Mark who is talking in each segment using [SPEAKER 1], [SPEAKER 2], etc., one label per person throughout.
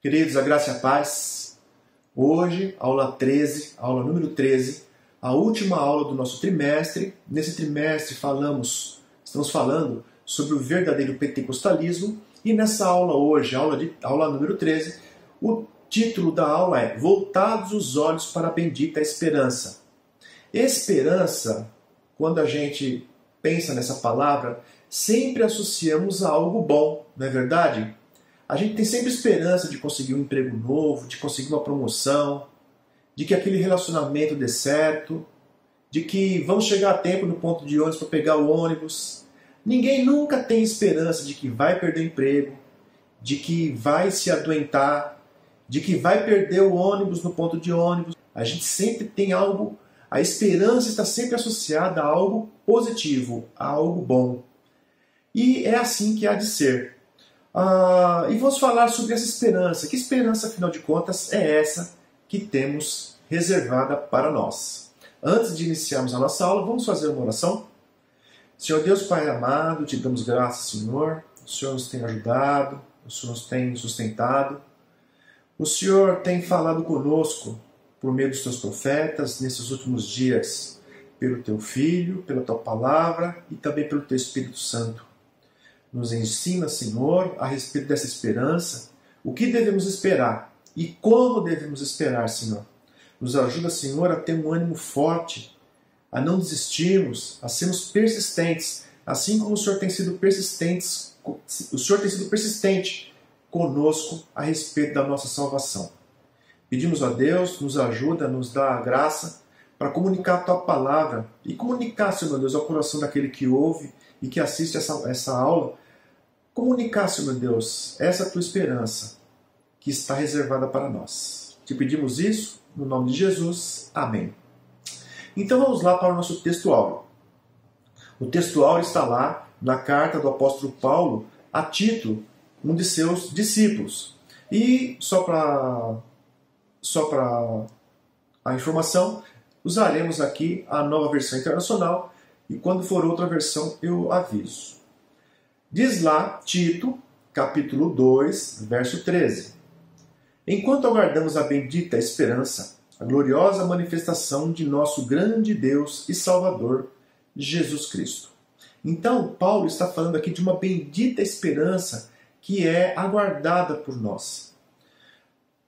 [SPEAKER 1] Queridos, a graça e a paz. Hoje, aula 13, aula número 13, a última aula do nosso trimestre. Nesse trimestre estamos falando sobre o verdadeiro pentecostalismo e nessa aula hoje, aula número 13, o título da aula é Voltados os olhos para a bendita esperança. Esperança, quando a gente pensa nessa palavra, sempre associamos a algo bom, não é verdade? A gente tem sempre esperança de conseguir um emprego novo, de conseguir uma promoção, de que aquele relacionamento dê certo, de que vamos chegar a tempo no ponto de ônibus para pegar o ônibus. Ninguém nunca tem esperança de que vai perder o emprego, de que vai se adoentar, de que vai perder o ônibus no ponto de ônibus. A gente sempre tem algo, a esperança está sempre associada a algo positivo, a algo bom. E é assim que há de ser. E vamos falar sobre essa esperança. Que esperança, afinal de contas, é essa que temos reservada para nós? Antes de iniciarmos a nossa aula, vamos fazer uma oração? Senhor Deus, Pai amado, te damos graças, Senhor. O Senhor nos tem ajudado, o Senhor nos tem sustentado. O Senhor tem falado conosco por meio dos teus profetas nesses últimos dias, pelo teu Filho, pela tua palavra e também pelo teu Espírito Santo. Nos ensina, Senhor, a respeito dessa esperança, o que devemos esperar e como devemos esperar, Senhor. Nos ajuda, Senhor, a ter um ânimo forte, a não desistirmos, a sermos persistentes, assim como o Senhor tem sido persistente conosco a respeito da nossa salvação. Pedimos a Deus, nos ajuda, nos dá a graça para comunicar a tua palavra e comunicar, Senhor Deus, ao coração daquele que ouve e que assiste essa aula, comunicar, Senhor Deus, essa tua esperança que está reservada para nós. Te pedimos isso no nome de Jesus. Amém. Então vamos lá para o nosso texto áureo. O texto áureo está lá na carta do apóstolo Paulo a Tito, um de seus discípulos. E só para a informação, usaremos aqui a Nova Versão Internacional e quando for outra versão eu aviso. Diz lá Tito, capítulo 2, verso 13. Enquanto aguardamos a bendita esperança, a gloriosa manifestação de nosso grande Deus e Salvador, Jesus Cristo. Então, Paulo está falando aqui de uma bendita esperança que é aguardada por nós.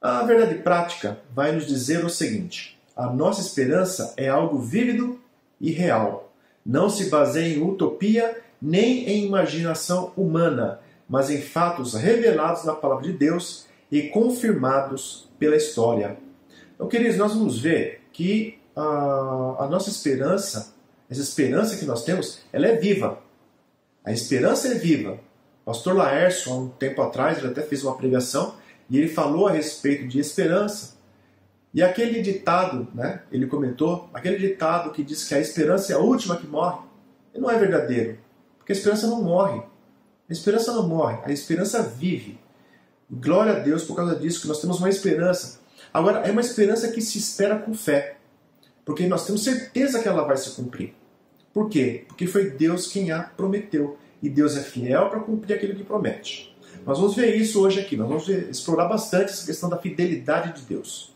[SPEAKER 1] A verdade prática vai nos dizer o seguinte: a nossa esperança é algo vívido e real. Não se baseia em utopia nem em imaginação humana, mas em fatos revelados na palavra de Deus e confirmados pela história. Então, queridos, nós vamos ver que a nossa esperança, essa esperança que nós temos, ela é viva. A esperança é viva. O pastor Laércio, há um tempo atrás, ele até fez uma pregação e ele falou a respeito de esperança. E aquele ditado, né, ele comentou, aquele ditado que diz que a esperança é a última que morre, ele não é verdadeiro. Porque a esperança não morre. A esperança não morre, a esperança vive. Glória a Deus por causa disso, que nós temos uma esperança. Agora, é uma esperança que se espera com fé. Porque nós temos certeza que ela vai se cumprir. Por quê? Porque foi Deus quem a prometeu. E Deus é fiel para cumprir aquilo que promete. Nós vamos ver isso hoje aqui. Nós vamos explorar bastante essa questão da fidelidade de Deus.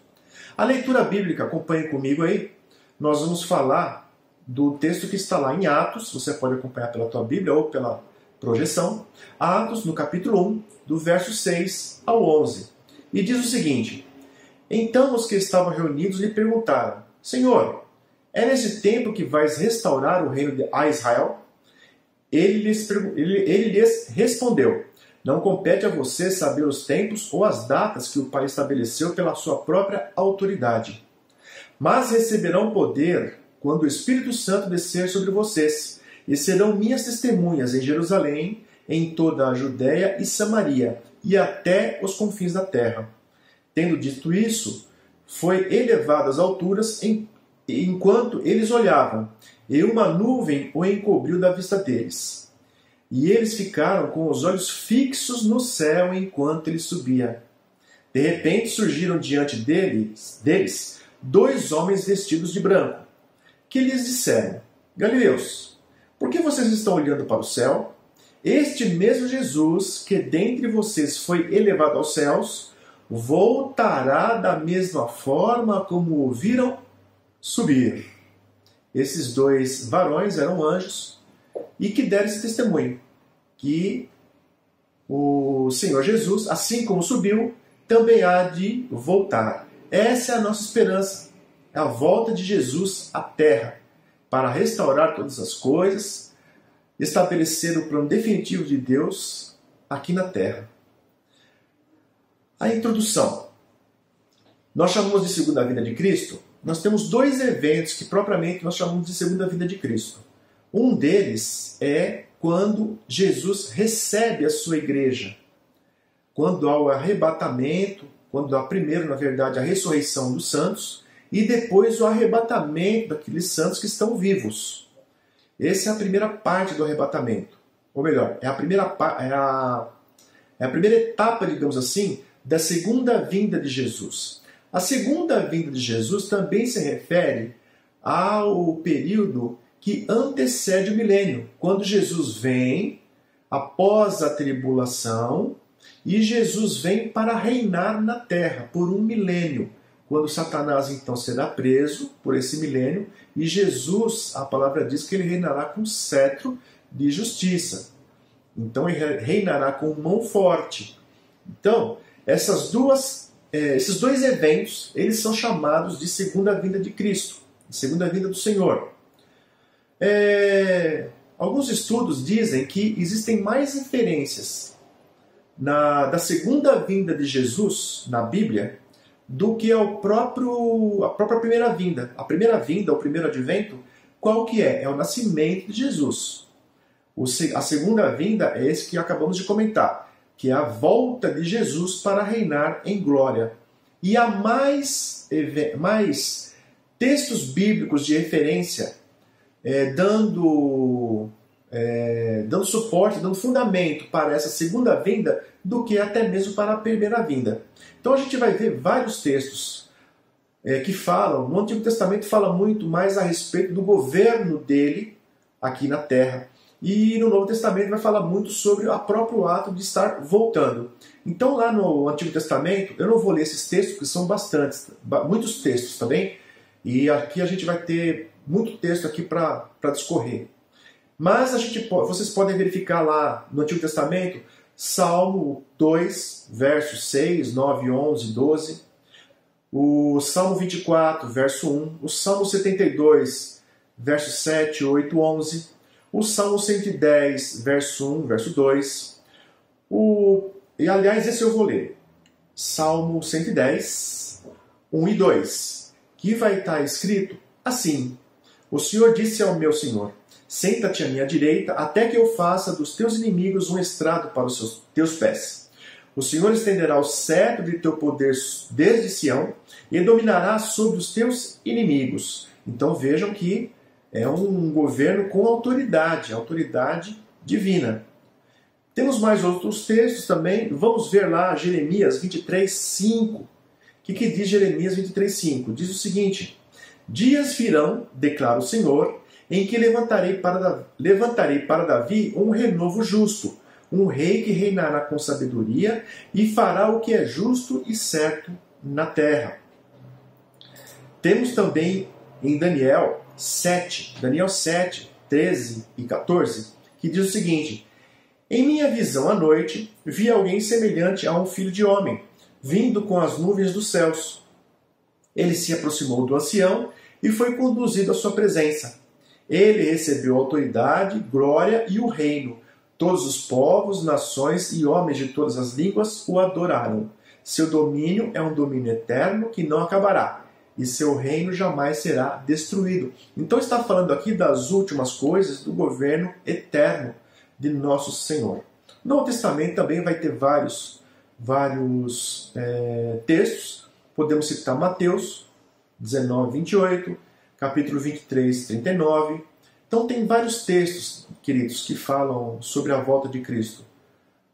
[SPEAKER 1] A leitura bíblica, acompanhe comigo aí. Nós vamos falar do texto que está lá em Atos, você pode acompanhar pela tua Bíblia ou pela projeção, Atos, no capítulo 1, do verso 6 ao 11. E diz o seguinte: Então os que estavam reunidos lhe perguntaram: Senhor, é nesse tempo que vais restaurar o reino a Israel? Ele lhes respondeu: Não compete a você saber os tempos ou as datas que o Pai estabeleceu pela sua própria autoridade. Mas receberão poder quando o Espírito Santo descer sobre vocês, e serão minhas testemunhas em Jerusalém, em toda a Judéia e Samaria, e até os confins da terra. Tendo dito isso, foi elevado às alturas enquanto eles olhavam, e uma nuvem o encobriu da vista deles. E eles ficaram com os olhos fixos no céu enquanto ele subia. De repente surgiram diante deles 2 homens vestidos de branco, que lhes disseram: Galileus, por que vocês estão olhando para o céu? Este mesmo Jesus, que dentre vocês foi elevado aos céus, voltará da mesma forma como o viram subir. Esses dois varões eram anjos e que deram esse testemunho, que o Senhor Jesus, assim como subiu, também há de voltar. Essa é a nossa esperança, é a volta de Jesus à terra, para restaurar todas as coisas, estabelecer o plano definitivo de Deus aqui na terra. A introdução. Nós chamamos de segunda vinda de Cristo. Nós temos dois eventos que propriamente nós chamamos de segunda vinda de Cristo. Um deles é quando Jesus recebe a sua igreja. Quando há o arrebatamento, quando há primeiro, na verdade, a ressurreição dos santos e depois o arrebatamento daqueles santos que estão vivos. Essa é a primeira parte do arrebatamento. Ou melhor, é a primeira etapa, digamos assim, da segunda vinda de Jesus. A segunda vinda de Jesus também se refere ao período que antecede o milênio, quando Jesus vem após a tribulação e Jesus vem para reinar na terra por um milênio, quando Satanás então será preso por esse milênio e Jesus, a palavra diz que ele reinará com cetro de justiça. Então ele reinará com mão forte. Então, esses dois eventos, eles são chamados de segunda vinda de Cristo, de segunda vinda do Senhor. Alguns estudos dizem que existem mais referências da segunda vinda de Jesus na Bíblia do que a própria primeira vinda. A primeira vinda, o primeiro advento, qual que é? É o nascimento de Jesus. A segunda vinda é esse que acabamos de comentar, que é a volta de Jesus para reinar em glória. E há mais textos bíblicos de referência dando suporte, dando fundamento para essa segunda vinda do que até mesmo para a primeira vinda. Então a gente vai ver vários textos que falam, no Antigo Testamento fala muito mais a respeito do governo dele aqui na terra. E no Novo Testamento vai falar muito sobre o próprio ato de estar voltando. Então lá no Antigo Testamento, eu não vou ler esses textos, porque são muitos textos também, e aqui a gente vai ter muito texto aqui para discorrer. Mas vocês podem verificar lá no Antigo Testamento, Salmo 2, versos 6, 9, 11, 12, o Salmo 24, verso 1, o Salmo 72, versos 7, 8, 11, o Salmo 110, verso 1, verso 2, e aliás, esse eu vou ler, Salmo 110, 1 e 2, que vai estar escrito assim: O Senhor disse ao meu Senhor, senta-te à minha direita, até que eu faça dos teus inimigos um estrado para os teus pés. O Senhor estenderá o cetro de teu poder desde Sião, e dominará sobre os teus inimigos. Então vejam que é um governo com autoridade divina. Temos mais outros textos também. Vamos ver lá Jeremias 23, 5. O que diz Jeremias 23, 5? Diz o seguinte: Dias virão, declara o Senhor, em que levantarei para Davi um renovo justo, um rei que reinará com sabedoria e fará o que é justo e certo na terra. Temos também em Daniel 7, 13 e 14, que diz o seguinte: Em minha visão à noite, vi alguém semelhante a um filho de homem, vindo com as nuvens dos céus. Ele se aproximou do ancião e foi conduzido à sua presença. Ele recebeu autoridade, glória e o reino. Todos os povos, nações e homens de todas as línguas o adoraram. Seu domínio é um domínio eterno que não acabará, e seu reino jamais será destruído. Então está falando aqui das últimas coisas do governo eterno de nosso Senhor. No Novo Testamento também vai ter vários textos. Podemos citar Mateus 19, 28, capítulo 23, 39. Então tem vários textos, queridos, que falam sobre a volta de Cristo.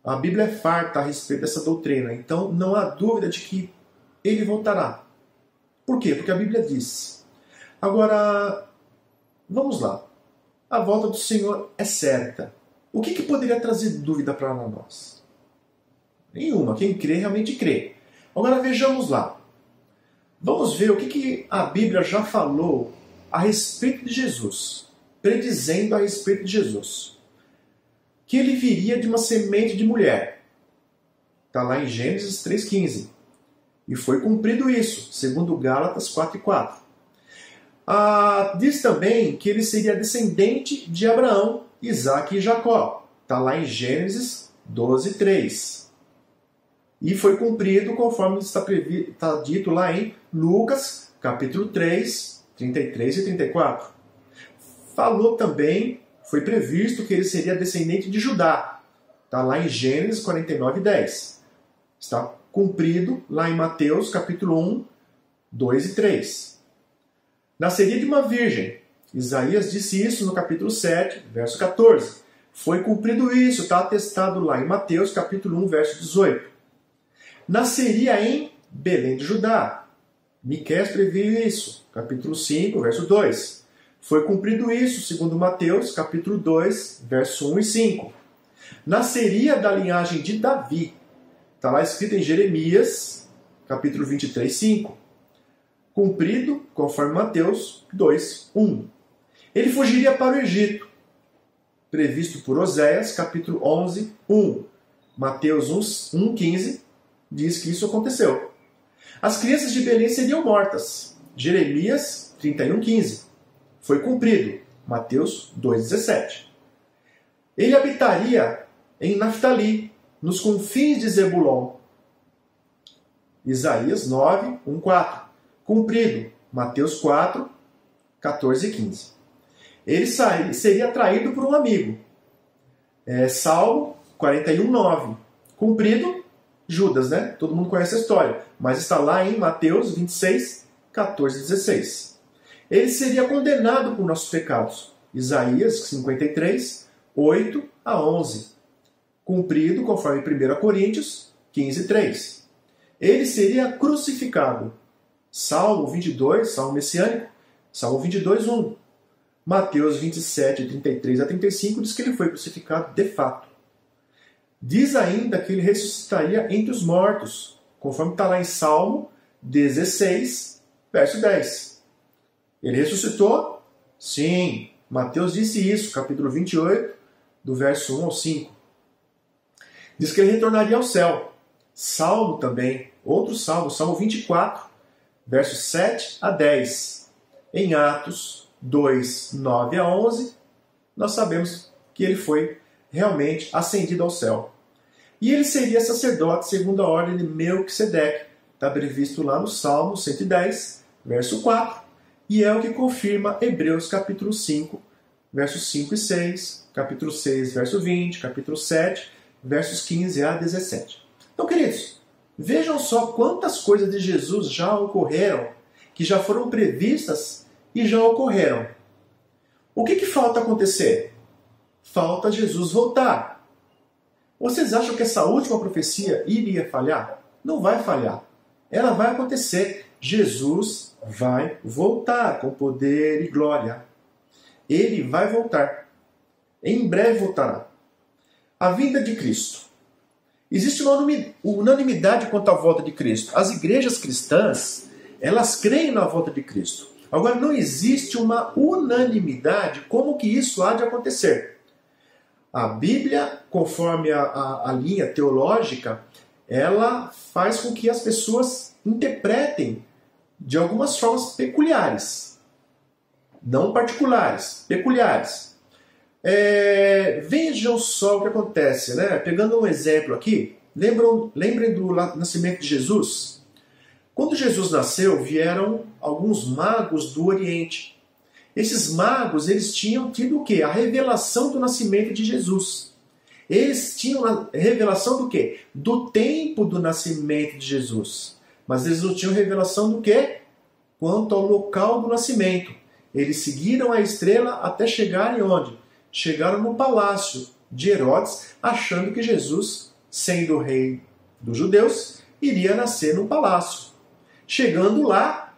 [SPEAKER 1] A Bíblia é farta a respeito dessa doutrina, então não há dúvida de que ele voltará. Por quê? Porque a Bíblia diz. Agora, vamos lá. A volta do Senhor é certa. O que poderia trazer dúvida para nós? Nenhuma. Quem crê, realmente crê. Agora vejamos lá. Vamos ver o que a Bíblia já falou a respeito de Jesus, predizendo a respeito de Jesus. Que ele viria de uma semente de mulher. Está lá em Gênesis 3,15. E foi cumprido isso, segundo Gálatas 4,4. Diz também que ele seria descendente de Abraão, Isaque e Jacó. Está lá em Gênesis 12,3. E foi cumprido conforme está dito lá em Lucas, capítulo 3, 33 e 34. Falou também, foi previsto que ele seria descendente de Judá. Está lá em Gênesis 49,10. Está cumprido lá em Mateus, capítulo 1, 2 e 3. Nasceria de uma virgem. Isaías disse isso no capítulo 7, verso 14. Foi cumprido isso, está atestado lá em Mateus, capítulo 1, verso 18. Nasceria em Belém de Judá. Miqueias previu isso, capítulo 5, verso 2. Foi cumprido isso, segundo Mateus, capítulo 2, verso 1 e 5. Nasceria da linhagem de Davi. Está lá escrito em Jeremias, capítulo 23, 5. Cumprido, conforme Mateus 2, 1. Ele fugiria para o Egito, previsto por Oséias, capítulo 11, 1. Mateus 1, 15, diz que isso aconteceu. As crianças de Belém seriam mortas. Jeremias 31, 15. Foi cumprido. Mateus 2, 17. Ele habitaria em Naftali, nos confins de Zebulon. Isaías 9, 1, 4. Cumprido. Mateus 4, 14 e 15. Ele seria atraído por um amigo. Salmo 41, 9. Cumprido. Judas, né? Todo mundo conhece a história. Mas está lá em Mateus 26, 14 e 16. Ele seria condenado por nossos pecados. Isaías 53, 8 a 11. Cumprido conforme 1 Coríntios 15, 3. Ele seria crucificado. Salmo 22, Salmo messiânico, Salmo 22, 1. Mateus 27, 33 a 35 diz que ele foi crucificado de fato. Diz ainda que ele ressuscitaria entre os mortos, conforme está lá em Salmo 16, verso 10. Ele ressuscitou? Sim. Mateus disse isso, capítulo 28, do verso 1 ao 5. Diz que ele retornaria ao céu. Salmo também, outro salmo, Salmo 24, versos 7 a 10. Em Atos 2, 9 a 11, nós sabemos que ele foi realmente ascendido ao céu. E ele seria sacerdote segundo a ordem de Melquisedeque. Está previsto lá no Salmo 110, verso 4. E é o que confirma Hebreus capítulo 5, versos 5 e 6, capítulo 6, verso 20, capítulo 7, versos 15 a 17. Então, queridos, vejam só quantas coisas de Jesus já ocorreram, que já foram previstas e já ocorreram. O que falta acontecer? Falta Jesus voltar. Vocês acham que essa última profecia iria falhar? Não vai falhar. Ela vai acontecer. Jesus vai voltar com poder e glória. Ele vai voltar. Em breve voltará. A vinda de Cristo. Existe uma unanimidade quanto à volta de Cristo. As igrejas cristãs, elas creem na volta de Cristo. Agora, não existe uma unanimidade como que isso há de acontecer. A Bíblia, conforme a linha teológica, ela faz com que as pessoas interpretem de algumas formas peculiares. Não particulares, peculiares. Vejam só o que acontece, né? Pegando um exemplo aqui, lembrem do nascimento de Jesus? Quando Jesus nasceu, vieram alguns magos do Oriente. Esses magos, eles tinham tido o quê? A revelação do nascimento de Jesus. Eles tinham a revelação do quê? Do tempo do nascimento de Jesus. Mas eles não tinham revelação do quê? Quanto ao local do nascimento. Eles seguiram a estrela até chegarem onde? Chegaram no palácio de Herodes, achando que Jesus, sendo o rei dos judeus, iria nascer no palácio. Chegando lá,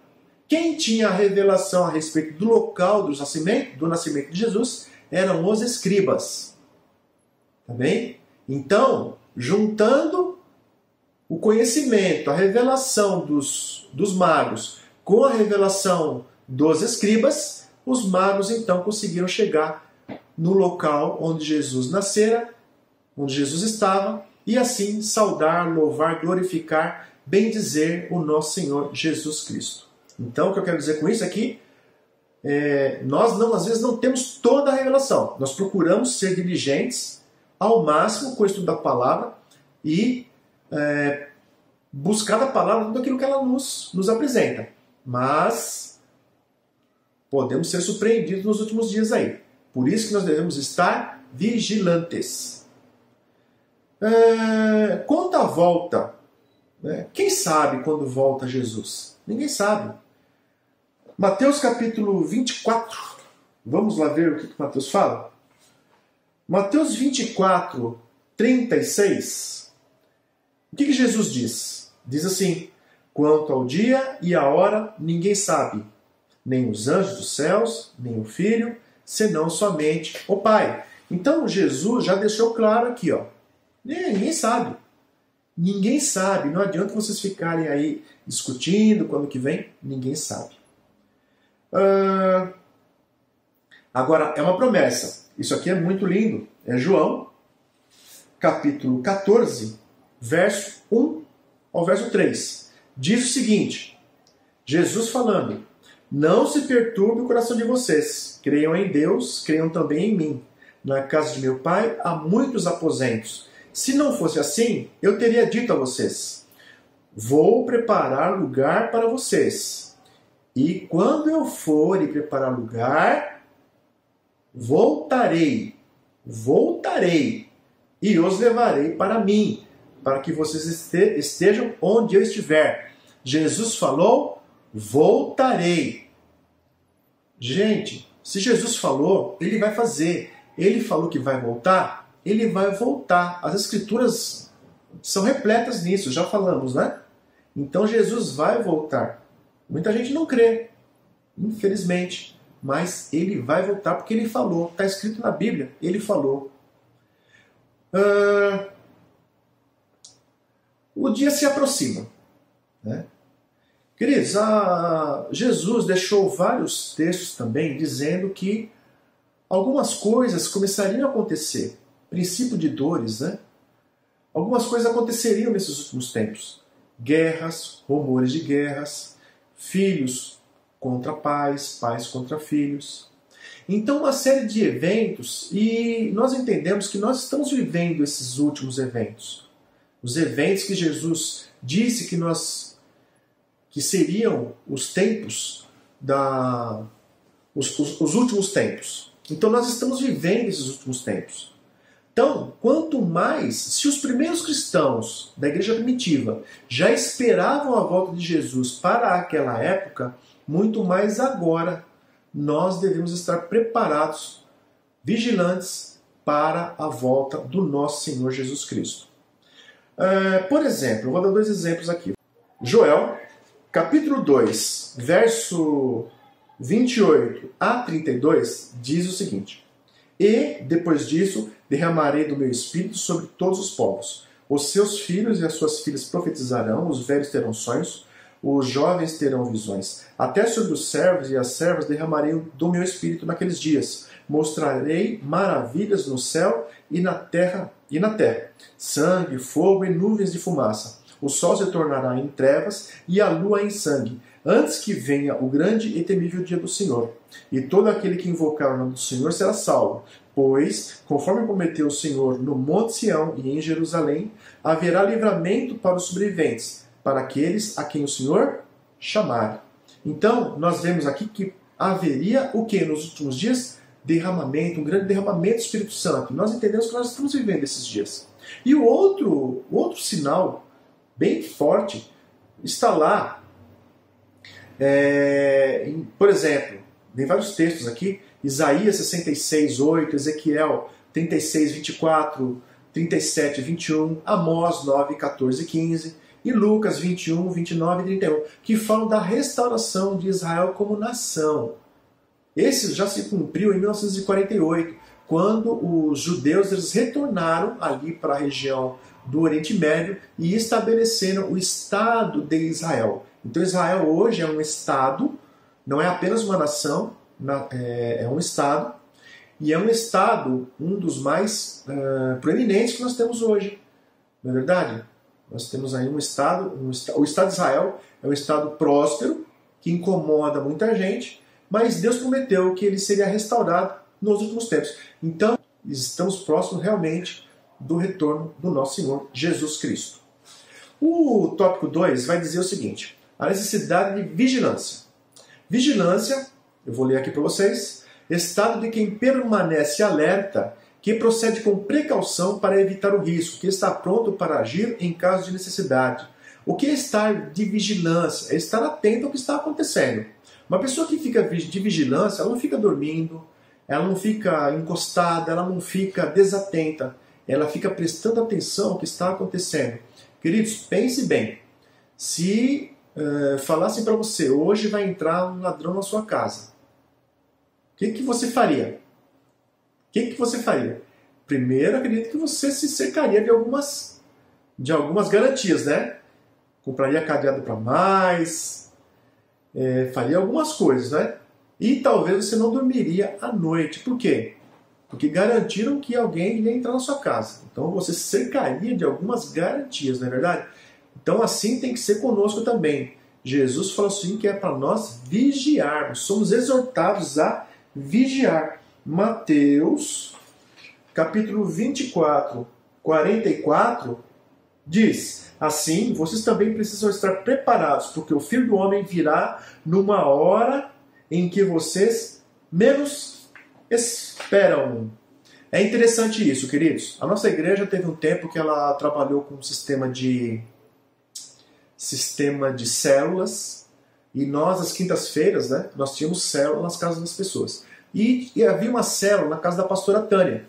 [SPEAKER 1] quem tinha a revelação a respeito do local do nascimento de Jesus eram os escribas. Tá bem? Então, juntando o conhecimento, a revelação dos magos com a revelação dos escribas, os magos então conseguiram chegar no local onde Jesus nascera, onde Jesus estava, e assim saudar, louvar, glorificar, bendizer o nosso Senhor Jesus Cristo. Então, o que eu quero dizer com isso é que nós às vezes não temos toda a revelação. Nós procuramos ser diligentes ao máximo com o estudo da palavra e buscar da palavra tudo aquilo que ela nos apresenta. Mas podemos ser surpreendidos nos últimos dias aí. Por isso que nós devemos estar vigilantes. Quanto à volta, quem sabe quando volta Jesus? Ninguém sabe. Mateus capítulo 24. Vamos lá ver o que Mateus fala? Mateus 24, 36. O que Jesus diz? Diz assim: quanto ao dia e à hora, ninguém sabe, nem os anjos dos céus, nem o Filho, senão somente o Pai. Então Jesus já deixou claro aqui, ó. Ninguém sabe. Ninguém sabe. Não adianta vocês ficarem aí discutindo quando que vem. Ninguém sabe. Agora, é uma promessa. Isso aqui é muito lindo. É João, capítulo 14, verso 1 ao verso 3. Diz o seguinte, Jesus falando: não se perturbe o coração de vocês. Creiam em Deus, creiam também em mim. Na casa de meu Pai há muitos aposentos. Se não fosse assim, eu teria dito a vocês: vou preparar lugar para vocês. E quando eu for e preparar lugar, voltarei e os levarei para mim, para que vocês estejam onde eu estiver. Jesus falou: voltarei. Gente, se Jesus falou, ele vai fazer. Ele falou que vai voltar, ele vai voltar. As Escrituras são repletas nisso, já falamos, né? Então Jesus vai voltar. Muita gente não crê, infelizmente, mas ele vai voltar porque ele falou. Está escrito na Bíblia, ele falou. O dia se aproxima, né? Queridos, Jesus deixou vários textos também dizendo que algumas coisas começariam a acontecer. Princípio de dores, né? Algumas coisas aconteceriam nesses últimos tempos. Guerras, rumores de guerras, filhos contra pais, pais contra filhos. Então, uma série de eventos, e nós entendemos que nós estamos vivendo esses últimos eventos. Os eventos que Jesus disse que seriam os tempos, os últimos tempos. Então, nós estamos vivendo esses últimos tempos. Então, quanto mais, se os primeiros cristãos da igreja primitiva já esperavam a volta de Jesus para aquela época, muito mais agora nós devemos estar preparados, vigilantes para a volta do nosso Senhor Jesus Cristo. Por exemplo, eu vou dar 2 exemplos aqui. Joel, capítulo 2, verso 28 a 32, diz o seguinte: e, depois disso, derramarei do meu espírito sobre todos os povos. Os seus filhos e as suas filhas profetizarão, os velhos terão sonhos, os jovens terão visões. Até sobre os servos e as servas derramarei do meu espírito naqueles dias. Mostrarei maravilhas no céu e na terra, sangue, fogo e nuvens de fumaça. O sol se tornará em trevas e a lua em sangue, antes que venha o grande e temível dia do Senhor. E todo aquele que invocar o nome do Senhor será salvo. Pois, conforme prometeu o Senhor no Monte Sião e em Jerusalém, haverá livramento para os sobreviventes, para aqueles a quem o Senhor chamar. Então, nós vemos aqui que haveria o que nos últimos dias? Derramamento, um grande derramamento do Espírito Santo. Nós entendemos que nós estamos vivendo esses dias. E o outro sinal bem forte está lá. Por exemplo, tem vários textos aqui, Isaías 66, 8, Ezequiel 36, 24, 37, 21, Amós 9, 14 e 15, e Lucas 21, 29 e 31, que falam da restauração de Israel como nação. Esse já se cumpriu em 1948, quando os judeus eles retornaram ali para a região do Oriente Médio e estabeleceram o Estado de Israel. Então Israel hoje é um Estado, não é apenas uma nação, é um Estado, e é um Estado, um dos mais proeminentes que nós temos hoje. Não é verdade? Nós temos aí o Estado de Israel é um Estado próspero, que incomoda muita gente, mas Deus prometeu que ele seria restaurado nos últimos tempos. Então, estamos próximos realmente do retorno do nosso Senhor Jesus Cristo. O tópico 2 vai dizer o seguinte: a necessidade de vigilância. Vigilância, eu vou ler aqui para vocês, estado de quem permanece alerta, que procede com precaução para evitar o risco, que está pronto para agir em caso de necessidade. O que é estar de vigilância? É estar atento ao que está acontecendo. Uma pessoa que fica de vigilância, ela não fica dormindo, ela não fica encostada, ela não fica desatenta, ela fica prestando atenção ao que está acontecendo. Queridos, pense bem, se falassem para você, hoje vai entrar um ladrão na sua casa, o que você faria? O que você faria? Primeiro, acredito que você se cercaria de algumas garantias, né? Compraria cadeado para mais, faria algumas coisas, né? E talvez você não dormiria à noite. Por quê? Porque garantiram que alguém ia entrar na sua casa. Então você se cercaria de algumas garantias, não é verdade? Então assim tem que ser conosco também. Jesus falou assim que é para nós vigiarmos. Somos exortados a vigiar. Mateus, capítulo 24, 44, diz: assim, vocês também precisam estar preparados, porque o Filho do Homem virá numa hora em que vocês menos esperam. É interessante isso, queridos. A nossa igreja teve um tempo que ela trabalhou com um sistema de células, e nós, às quintas-feiras, né, nós tínhamos célula nas casas das pessoas. E havia uma célula na casa da pastora Tânia.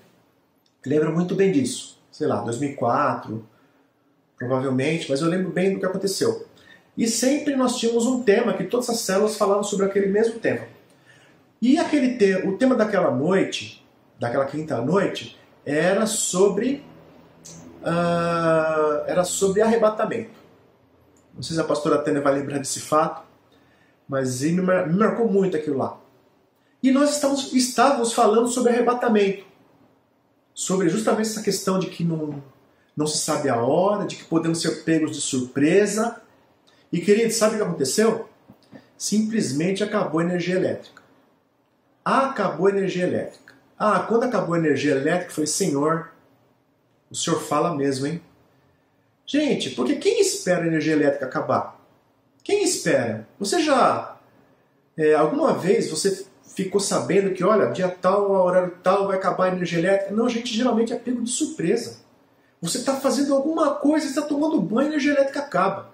[SPEAKER 1] Lembro muito bem disso. Sei lá, 2004, provavelmente, mas eu lembro bem do que aconteceu. E sempre nós tínhamos um tema, que todas as células falavam sobre aquele mesmo tema. E o tema daquela noite, daquela quinta noite, era sobre arrebatamento. Não sei se a pastora Tânia vai lembrar desse fato, mas me marcou muito aquilo lá. E nós estávamos falando sobre arrebatamento. Sobre justamente essa questão de que não se sabe a hora, de que podemos ser pegos de surpresa. E, queridos, sabe o que aconteceu? Simplesmente acabou a energia elétrica. Acabou a energia elétrica. Quando acabou a energia elétrica, eu falei, Senhor, o Senhor fala mesmo, hein? Gente, porque quem espera a energia elétrica acabar? Quem espera? Você já... alguma vez você ficou sabendo que, olha, dia tal, horário tal, vai acabar a energia elétrica? Não, gente, geralmente é pego de surpresa. Você está fazendo alguma coisa, você está tomando banho, a energia elétrica acaba.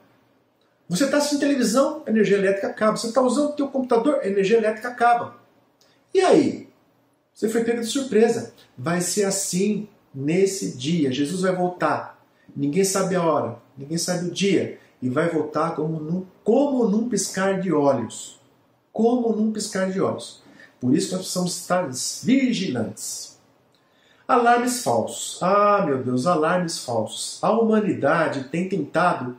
[SPEAKER 1] Você está assistindo televisão, a energia elétrica acaba. Você está usando o teu computador, a energia elétrica acaba. E aí? Você foi pego de surpresa. Vai ser assim nesse dia. Jesus vai voltar. Ninguém sabe a hora, ninguém sabe o dia. E vai voltar como num piscar de olhos. Como num piscar de olhos. Por isso nós precisamos estar vigilantes. Alarmes falsos. Meu Deus, alarmes falsos. A humanidade tem tentado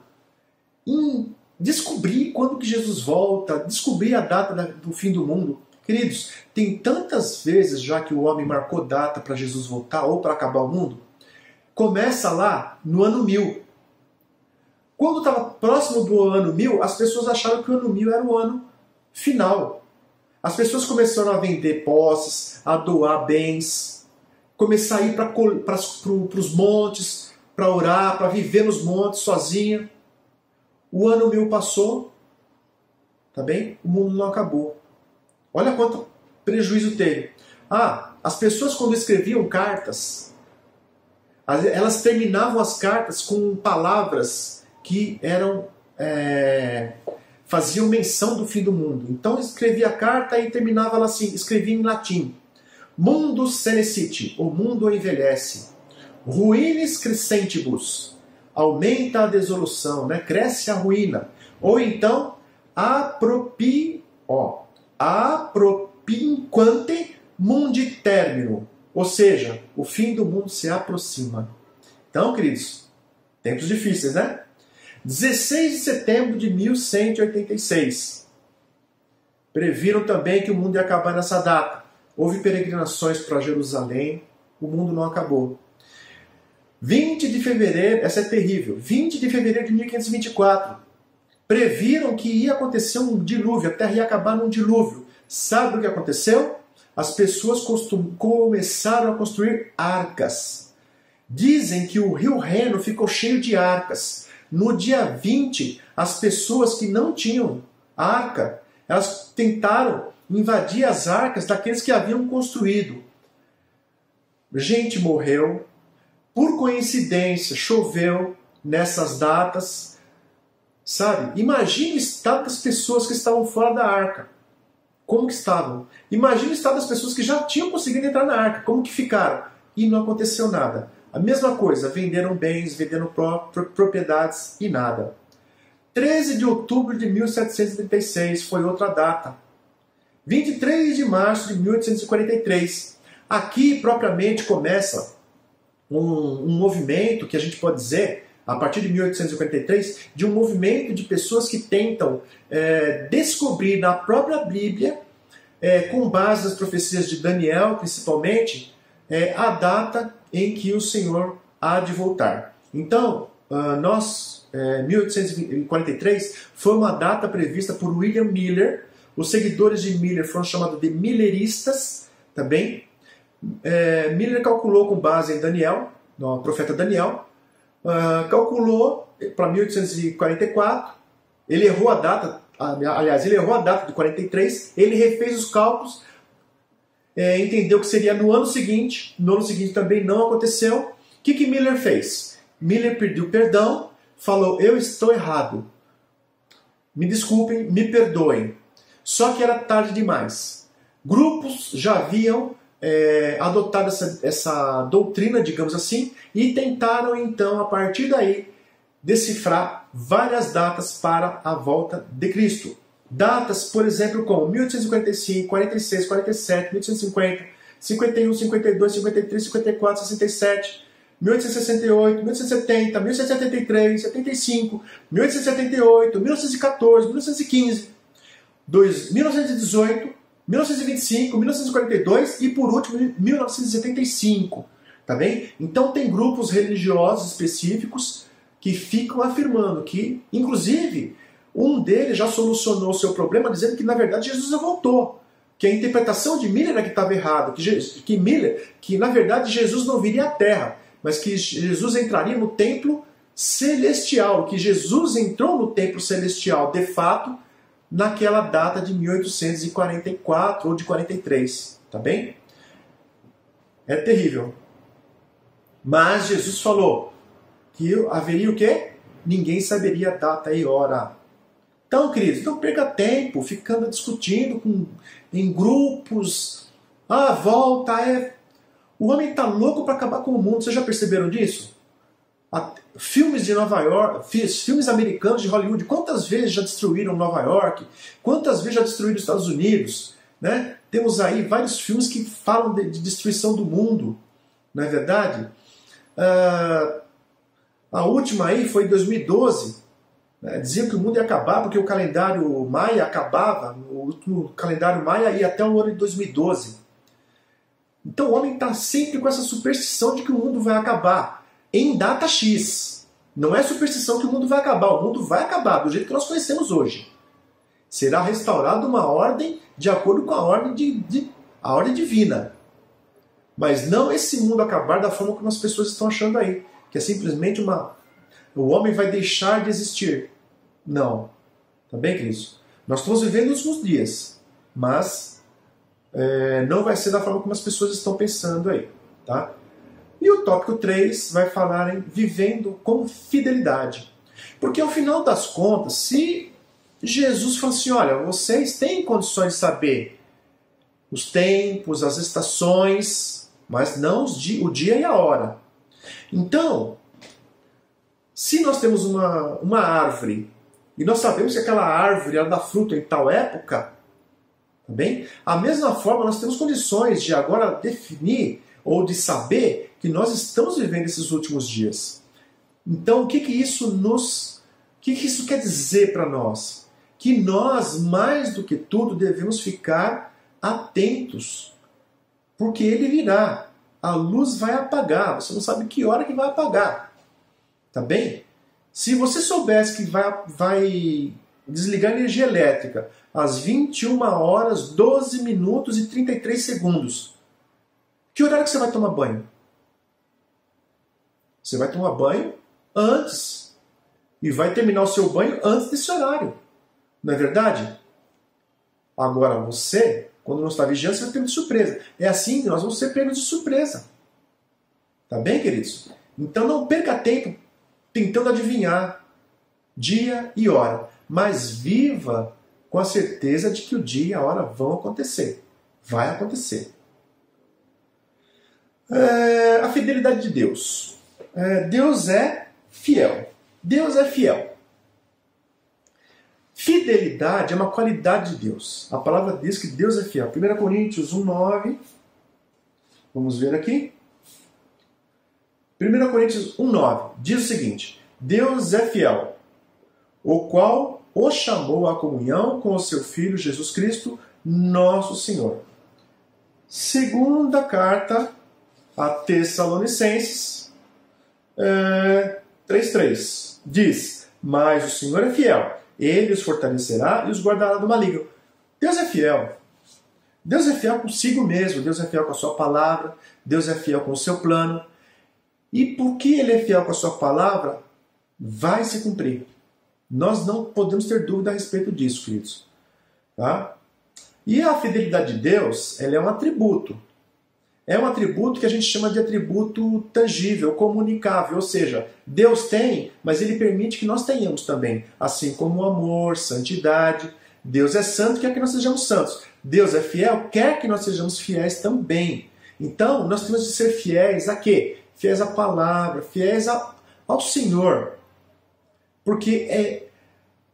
[SPEAKER 1] descobrir quando que Jesus volta, descobrir a data do fim do mundo. Queridos, tem tantas vezes já que o homem marcou data para Jesus voltar ou para acabar o mundo. Começa lá no ano 1000. Quando estava próximo do ano 1000, as pessoas acharam que o ano 1000 era o ano final. As pessoas começaram a vender posses, a doar bens, começar a ir para os montes, para orar, para viver nos montes sozinha. O ano 1000 passou, tá bem? O mundo não acabou. Olha quanto prejuízo teve. As pessoas quando escreviam cartas, elas terminavam as cartas com palavras que faziam menção do fim do mundo. Então escrevia a carta e terminava ela assim, escrevia em latim. Mundus senescit, o mundo envelhece. Ruinis crescentibus, aumenta a desolução, né? Cresce a ruína. Ou então, apropinquante mundi termino, ou seja, o fim do mundo se aproxima. Então, queridos, Tempos difíceis, né? 16 de setembro de 1186. Previram também que o mundo ia acabar nessa data. Houve peregrinações para Jerusalém, o mundo não acabou. 20 de fevereiro, essa é terrível, 20 de fevereiro de 1524. Previram que ia acontecer um dilúvio, a Terra ia acabar num dilúvio. Sabe o que aconteceu? As pessoas começaram a construir arcas. Dizem que o rio Reno ficou cheio de arcas. No dia 20, as pessoas que não tinham arca, elas tentaram invadir as arcas daqueles que haviam construído. Gente morreu. Por coincidência, choveu nessas datas. Sabe? Imagine o estado das pessoas que estavam fora da arca. Como que estavam? Imagine o estado das pessoas que já tinham conseguido entrar na arca. Como que ficaram? E não aconteceu nada. A mesma coisa, venderam bens, venderam propriedades e nada. 13 de outubro de 1736 foi outra data. 23 de março de 1843. Aqui, propriamente, começa um movimento que a gente pode dizer, a partir de 1843, de um movimento de pessoas que tentam descobrir na própria Bíblia, com base nas profecias de Daniel, principalmente, a data em que o Senhor há de voltar. Então, 1843 foi uma data prevista por William Miller. Os seguidores de Miller foram chamados de milleristas, tá bem? Miller calculou com base em Daniel, no profeta Daniel, calculou para 1844, ele errou a data, aliás, ele errou a data de 43, ele refez os cálculos, entendeu que seria no ano seguinte também não aconteceu. O que Miller fez? Miller pediu perdão, falou, eu estou errado, me desculpem, me perdoem. Só que era tarde demais. Grupos já haviam adotado essa doutrina, digamos assim, e tentaram então, a partir daí, decifrar várias datas para a volta de Cristo. Datas, por exemplo, como 1845, 46, 47, 1850, 51, 52, 53, 54, 67, 1868, 1870, 1873, 75, 1878, 1914, 1915, 1918, 1925, 1942 e, por último, 1975. Tá bem? Então tem grupos religiosos específicos que ficam afirmando que, inclusive, um deles já solucionou o seu problema dizendo que, na verdade, Jesus já voltou. Que a interpretação de Miller era que estava errada. Que, na verdade, Jesus não viria à Terra, mas que Jesus entraria no templo celestial. Que Jesus entrou no templo celestial, de fato, naquela data de 1844 ou de 43. Tá bem? É terrível. Mas Jesus falou que haveria o quê? Ninguém saberia a data e hora. Então, queridos, não perca tempo ficando discutindo em grupos. Volta, O homem está louco para acabar com o mundo. Vocês já perceberam disso? Filmes de Nova York, filmes americanos de Hollywood, quantas vezes já destruíram Nova York? Quantas vezes já destruíram os Estados Unidos? Né? Temos aí vários filmes que falam de destruição do mundo. Não é verdade? A última aí foi em 2012. Diziam que o mundo ia acabar porque o calendário Maia acabava. O último calendário Maia ia até o ano de 2012. Então o homem está sempre com essa superstição de que o mundo vai acabar em data X. Não é superstição que o mundo vai acabar. O mundo vai acabar do jeito que nós conhecemos hoje. Será restaurada uma ordem de acordo com a ordem, a ordem divina. Mas não esse mundo acabar da forma como as pessoas estão achando aí. Que é simplesmente o homem vai deixar de existir. Não. Tá bem, queridos? Nós estamos vivendo os últimos dias. Mas não vai ser da forma como as pessoas estão pensando aí. Tá? E o tópico 3 vai falar em vivendo com fidelidade. Porque ao final das contas, se Jesus fala assim, olha, vocês têm condições de saber os tempos, as estações, mas não o dia e a hora. Então, se nós temos uma árvore e nós sabemos que aquela árvore ela dá fruto em tal época, tá bem? A mesma forma, nós temos condições de agora definir ou de saber que nós estamos vivendo esses últimos dias. Então, o que que isso quer dizer para nós? Que nós, mais do que tudo, devemos ficar atentos, porque ele virá. A luz vai apagar, você não sabe que hora que vai apagar. Tá bem? Se você soubesse que vai desligar a energia elétrica às 21 horas, 12 minutos e 33 segundos, que horário que você vai tomar banho? Você vai tomar banho antes. E vai terminar o seu banho antes desse horário. Não é verdade? Agora você, quando não está vigiando, você vai ter de surpresa. É assim que nós vamos ser pegos de surpresa. Tá bem, queridos? Então não perca tempo tentando adivinhar dia e hora. Mas viva com a certeza de que o dia e a hora vão acontecer. Vai acontecer. A fidelidade de Deus. Deus é fiel. Deus é fiel. Fidelidade é uma qualidade de Deus. A palavra diz que Deus é fiel. 1 Coríntios 1,9. Vamos ver aqui. 1 Coríntios 1,9 diz o seguinte: Deus é fiel, o qual o chamou à comunhão com o seu Filho Jesus Cristo, nosso Senhor. Segunda carta a Tessalonicenses 3,3 diz: mas o Senhor é fiel, Ele os fortalecerá e os guardará do maligno. Deus é fiel. Deus é fiel consigo mesmo, Deus é fiel com a sua palavra, Deus é fiel com o seu plano. E porque Ele é fiel com a sua palavra, vai se cumprir. Nós não podemos ter dúvida a respeito disso, queridos. Tá? E a fidelidade de Deus, ela é um atributo. É um atributo que a gente chama de atributo tangível, comunicável. Ou seja, Deus tem, mas Ele permite que nós tenhamos também. Assim como o amor, santidade. Deus é santo, quer que nós sejamos santos. Deus é fiel, quer que nós sejamos fiéis também. Então, nós temos de ser fiéis a quê? Fiéis à palavra, fiéis ao Senhor. Porque,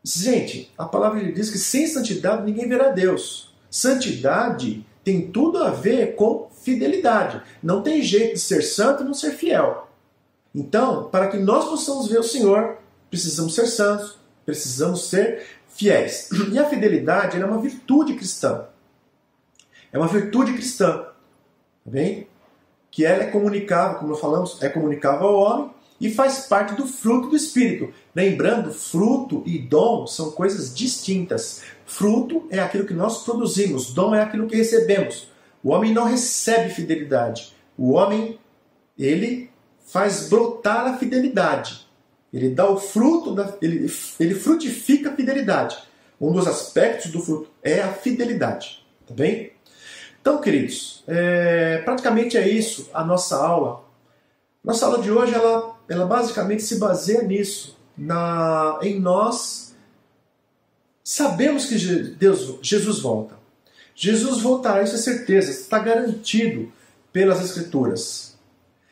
[SPEAKER 1] gente, a palavra diz que sem santidade ninguém verá Deus. Santidade tem tudo a ver com fidelidade. Não tem jeito de ser santo e não ser fiel. Então, para que nós possamos ver o Senhor, precisamos ser santos, precisamos ser fiéis. E a fidelidade é uma virtude cristã. É uma virtude cristã. Tá bem? Que ela é comunicável, como falamos, é comunicável ao homem e faz parte do fruto do Espírito. Lembrando, fruto e dom são coisas distintas. Fruto é aquilo que nós produzimos, dom é aquilo que recebemos. O homem não recebe fidelidade. O homem, ele faz brotar a fidelidade. Ele dá o fruto, ele frutifica a fidelidade. Um dos aspectos do fruto é a fidelidade. Tá bem? Então, queridos, praticamente é isso a nossa aula. Nossa aula de hoje, ela basicamente se baseia nisso. Em nós sabemos que Jesus volta. Jesus voltará, isso é certeza, está garantido pelas Escrituras.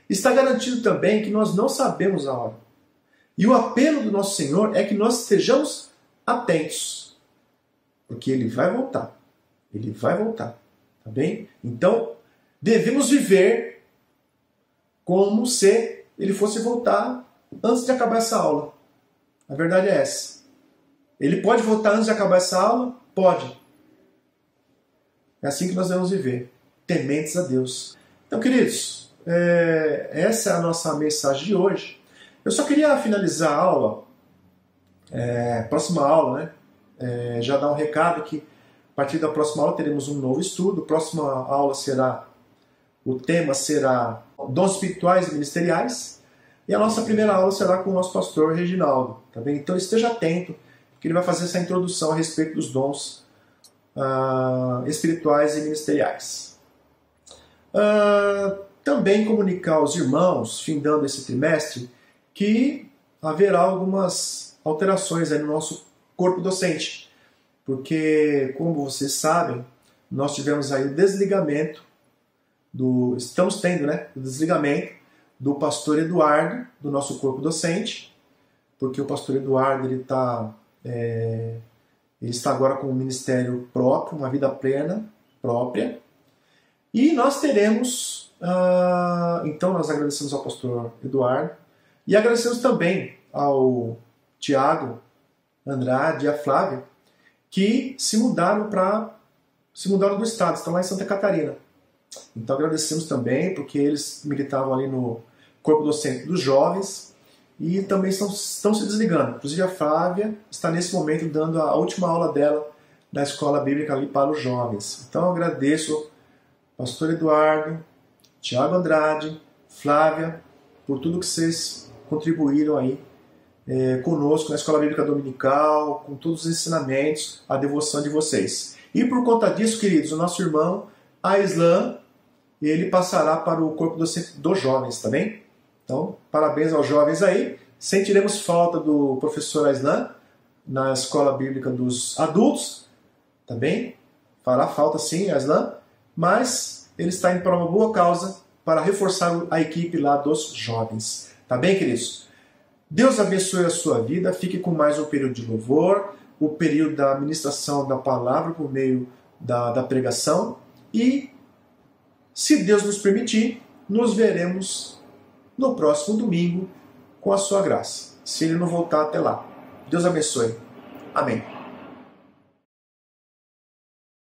[SPEAKER 1] Está garantido também que nós não sabemos a hora. E o apelo do nosso Senhor é que nós estejamos atentos. Porque Ele vai voltar. Ele vai voltar. Tá bem? Então, devemos viver como se Ele fosse voltar antes de acabar essa aula. A verdade é essa. Ele pode voltar antes de acabar essa aula? Pode. É assim que nós devemos viver, tementes a Deus. Então, queridos, essa é a nossa mensagem de hoje. Eu só queria finalizar a aula, próxima aula, né? Já dar um recado que a partir da próxima aula teremos um novo estudo. A próxima aula o tema será dons espirituais e ministeriais. E a nossa primeira aula será com o nosso pastor Reginaldo. Tá bem? Então esteja atento, porque ele vai fazer essa introdução a respeito dos dons espirituais e ministeriais. Também comunicar aos irmãos, findando esse trimestre, que haverá algumas alterações aí no nosso corpo docente. Porque, como vocês sabem, nós tivemos aí o desligamento estamos tendo, né, o desligamento do pastor Eduardo, do nosso corpo docente, porque o pastor Eduardo ele está agora com um ministério próprio, uma vida plena, própria, e nós teremos, então nós agradecemos ao pastor Eduardo, E agradecemos também ao Tiago Andrade e a Flávia, que se mudaram do estado, estão lá em Santa Catarina. Então agradecemos também, porque eles militavam ali no corpo docente dos jovens e também estão se desligando. Inclusive a Flávia está nesse momento dando a última aula dela na escola bíblica ali para os jovens. Então eu agradeço pastor Eduardo, Tiago Andrade, Flávia, por tudo que vocês contribuíram aí conosco na escola bíblica dominical, com todos os ensinamentos, a devoção de vocês. E por conta disso, queridos, o nosso irmão Aislan, ele passará para o corpo docente dos jovens, tá bem? Então, parabéns aos jovens aí. Sentiremos falta do professor Aislan na escola bíblica dos adultos, tá bem? Fará falta sim, Aislan, mas ele está indo para uma boa causa para reforçar a equipe lá dos jovens. Tá bem, queridos? Deus abençoe a sua vida. Fique com mais um período de louvor, o período da ministração da palavra por meio da pregação. E, se Deus nos permitir, nos veremos no próximo domingo com a sua graça, se Ele não voltar até lá. Deus abençoe. Amém.